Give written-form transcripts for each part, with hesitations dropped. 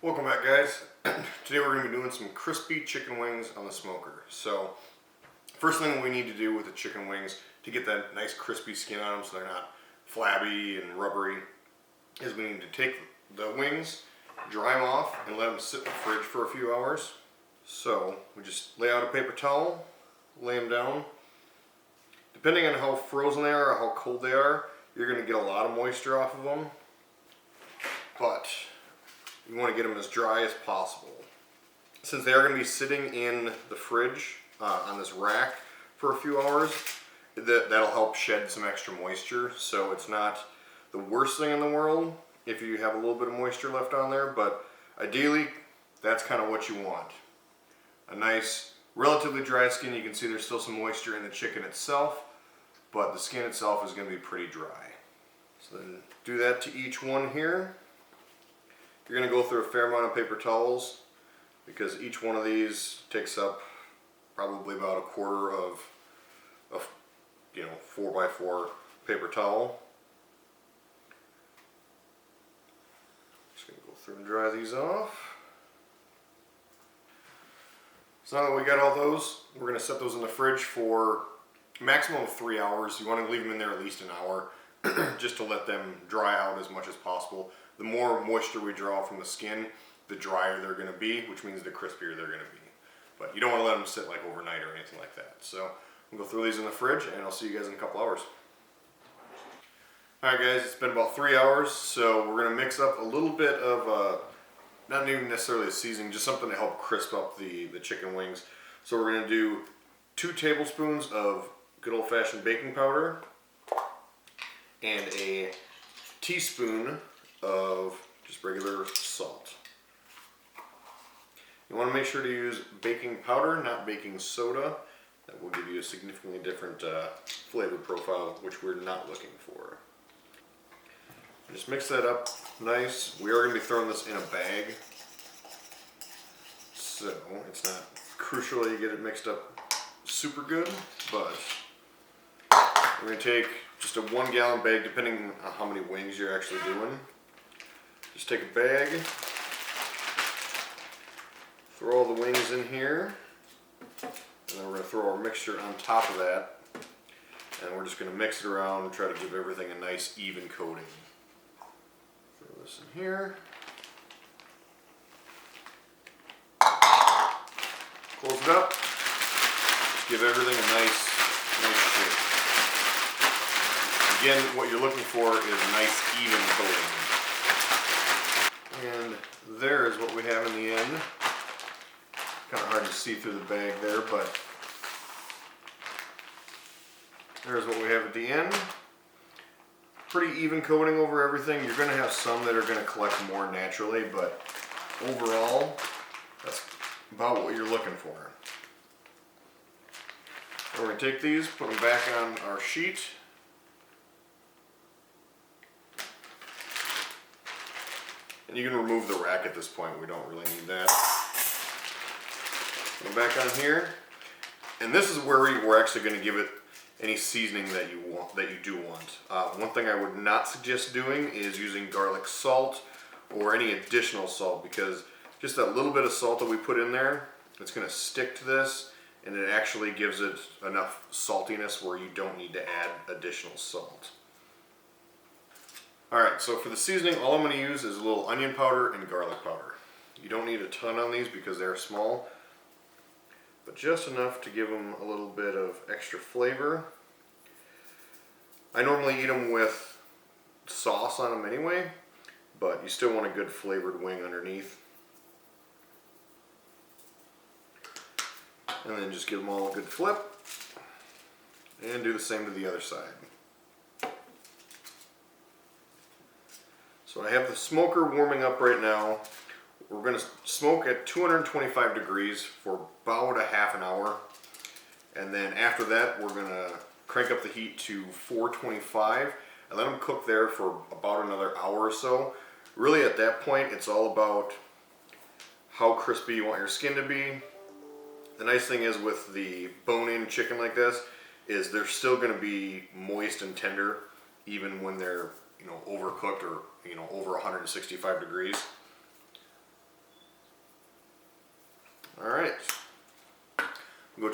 Welcome back, guys. Today we're going to be doing some crispy chicken wings on the smoker. So first thing we need to do with the chicken wings to get that nice crispy skin on them so they're not flabby and rubbery is we need to take the wings, dry them off, and let them sit in the fridge for a few hours. So we just lay out a paper towel, lay them down. Depending on how frozen they are or how cold they are, you're going to get a lot of moisture off of them. But you want to get them as dry as possible. Since they are going to be sitting in the fridge on this rack for a few hours, that'll help shed some extra moisture. So it's not the worst thing in the world if you have a little bit of moisture left on there, but ideally that's kind of what you want. A nice, relatively dry skin. You can see there's still some moisture in the chicken itself, but the skin itself is going to be pretty dry. So then do that to each one here. You're going to go through a fair amount of paper towels because each one of these takes up probably about a quarter of 4x4 paper towel. Just going to go through and dry these off. So now that we got all those, we're going to set those in the fridge for a maximum of 3 hours. You want to leave them in there at least an hour just to let them dry out as much as possible. The more moisture we draw from the skin, the drier they're going to be, which means the crispier they're going to be. But you don't want to let them sit like overnight or anything like that. So we'll go through these in the fridge and I'll see you guys in a couple hours. Alright guys, it's been about 3 hours, so we're going to mix up a little bit of, not even necessarily a seasoning, just something to help crisp up the chicken wings. So we're going to do 2 tablespoons of good old-fashioned baking powder and a teaspoon of just regular salt. You want to make sure to use baking powder, not baking soda. That will give you a significantly different flavor profile, which we're not looking for. Just mix that up nice. We are going to be throwing this in a bag, so it's not crucial that you get it mixed up super good, but we're going to take just a 1 gallon bag, depending on how many wings you're actually doing. Just take a bag, throw all the wings in here, and then we're going to throw our mixture on top of that, and we're just going to mix it around and try to give everything a nice even coating. Throw this in here. Close it up. Just give everything a nice shape. Again, what you're looking for is a nice even coating. And there is what we have in the end. Kind of hard to see through the bag there, but there's what we have at the end. Pretty even coating over everything. You're going to have some that are going to collect more naturally, but overall, that's about what you're looking for. So we're going to take these, put them back on our sheet. And you can remove the rack at this point. We don't really need that. Go back on here, and this is where we're actually going to give it any seasoning that you want, that you do want. One thing I would not suggest doing is using garlic salt or any additional salt, because just that little bit of salt that we put in there, it's going to stick to this, and it actually gives it enough saltiness where you don't need to add additional salt. Alright, so for the seasoning, all I'm going to use is a little onion powder and garlic powder. You don't need a ton on these because they're small, but just enough to give them a little bit of extra flavor. I normally eat them with sauce on them anyway, but you still want a good flavored wing underneath. And then just give them all a good flip, and do the same to the other side. So I have the smoker warming up right now. We're going to smoke at 225 degrees for about a half an hour. And then after that, we're going to crank up the heat to 425 and let them cook there for about another hour or so. Really at that point, it's all about how crispy you want your skin to be. The nice thing is with the bone-in chicken like this is they're still going to be moist and tender even when they're overcooked or over 165 degrees.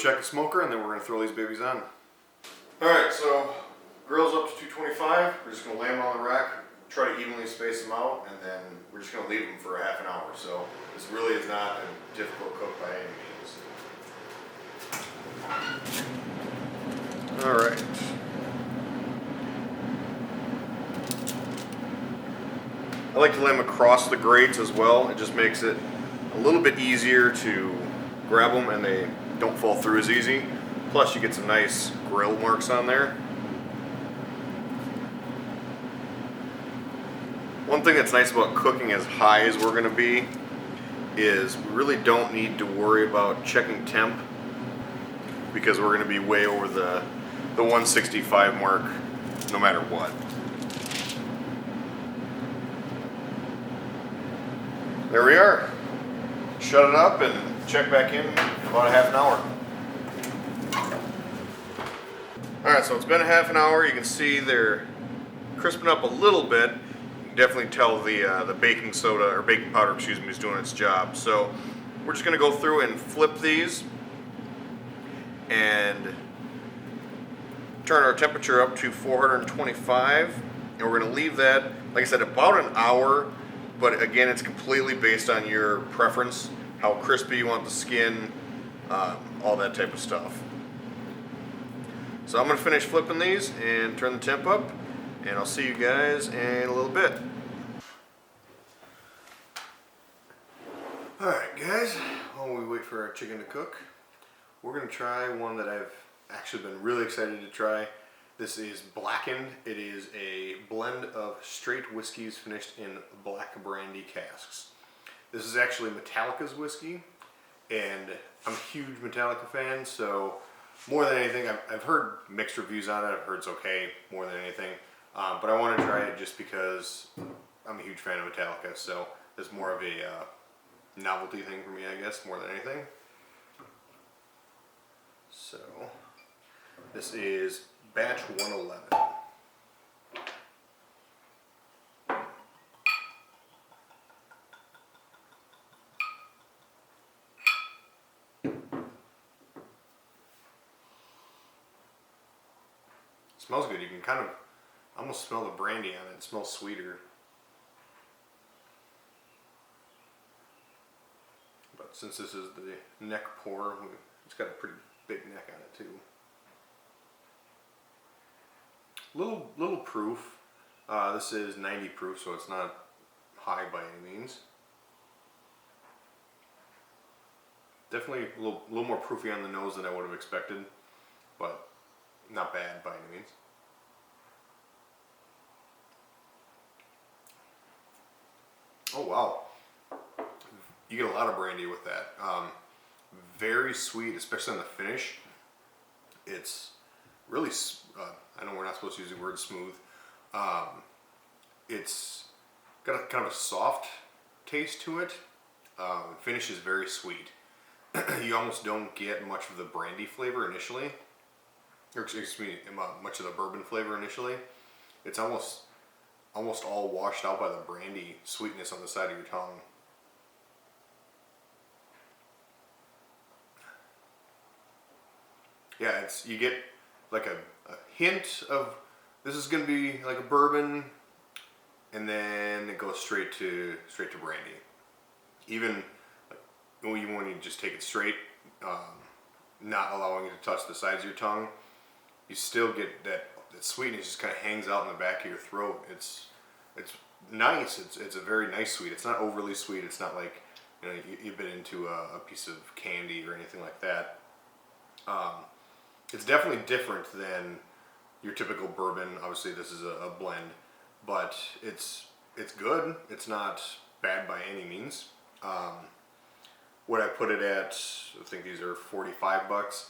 check the smoker and then we're going to throw these babies on. Alright, so grill's up to 225. We're just going to lay them on the rack, try to evenly space them out, and then we're just going to leave them for a half an hour. So this really is not a difficult cook by any means. Alright. I like to lay them across the grates as well. It just makes it a little bit easier to grab them and they don't fall through as easy. Plus you get some nice grill marks on there. One thing that's nice about cooking as high as we're going to be is we really don't need to worry about checking temp because we're going to be way over the 165 mark no matter what. There we are. Shut it up and check back in about a half an hour. Alright, so it's been a half an hour. You can see they're crisping up a little bit. You can definitely tell the baking soda, or baking powder, excuse me, is doing its job. So we're just going to go through and flip these and turn our temperature up to 425. And we're going to leave that, like I said, about an hour. But again, it's completely based on your preference, how crispy you want the skin, all that type of stuff. So I'm going to finish flipping these and turn the temp up, and I'll see you guys in a little bit. Alright guys, while we wait for our chicken to cook, we're going to try one that I've actually been really excited to try. This is Blackened. It is a blend of straight whiskeys finished in black brandy casks. This is actually Metallica's whiskey, and I'm a huge Metallica fan, so more than anything, I've heard mixed reviews on it. I've heard it's okay more than anything, but I want to try it just because I'm a huge fan of Metallica, so it's more of a novelty thing for me, I guess, more than anything. So this is batch 111. Smells good. You can kind of almost smell the brandy on it. It smells sweeter. But since this is the neck pour, it's got a pretty big neck on it too. Little proof. This is 90 proof, so it's not high by any means. Definitely a little more proofy on the nose than I would have expected, but not bad by any means. Oh wow, you get a lot of brandy with that. Very sweet, especially on the finish. It's really, I know we're not supposed to use the word smooth. It's got a kind of a soft taste to it. Finish is very sweet. You almost don't get much of the brandy flavor initially, or excuse me, much of the bourbon flavor initially. It's almost all washed out by the brandy sweetness on the side of your tongue. Yeah, you get like a hint of this is going to be like a bourbon, and then it goes straight to brandy. Even when you just take it straight, not allowing it to touch the sides of your tongue, you still get that sweetness just kind of hangs out in the back of your throat. It's nice. It's a very nice sweet. It's not overly sweet. It's not like you bit into a piece of candy or anything like that. It's definitely different than your typical bourbon. Obviously, this is a blend, but it's good. It's not bad by any means. What I put it at, I think these are $45.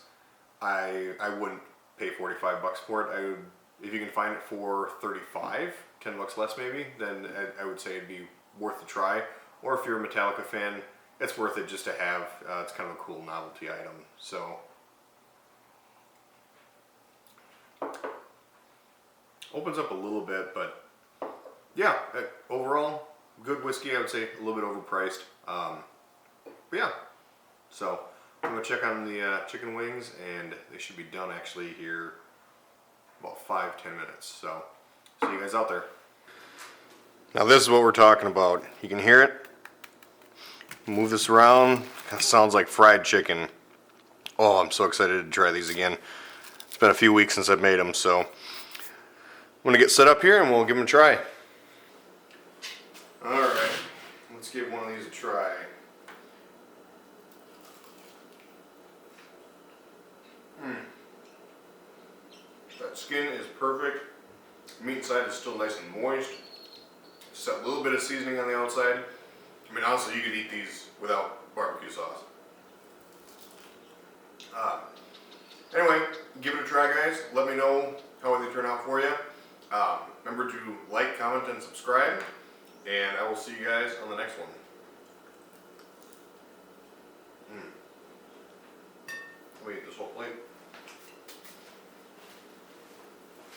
I wouldn't pay $45 for it. I would, if you can find it for $35, $10 less maybe, then I would say it'd be worth a try. Or if you're a Metallica fan, it's worth it just to have. It's kind of a cool novelty item. So opens up a little bit, but yeah, overall good whiskey. I would say a little bit overpriced. But yeah, so I'm gonna check on the chicken wings, and they should be done actually here about 5-10 minutes. So see you guys out there. Now this is what we're talking about. You can hear it. Move this around. Kind of sounds like fried chicken. Oh, I'm so excited to try these again. It's been a few weeks since I've made them, so I'm gonna get set up here and we'll give them a try. All right, let's give one of these a try. That skin is perfect. The meat inside is still nice and moist. Just a little bit of seasoning on the outside. I mean, honestly, you could eat these without barbecue sauce. Anyway, give it a try, guys. Let me know how they turn out for you. Remember to like, comment, and subscribe. And I will see you guys on the next one. Let me eat this whole plate.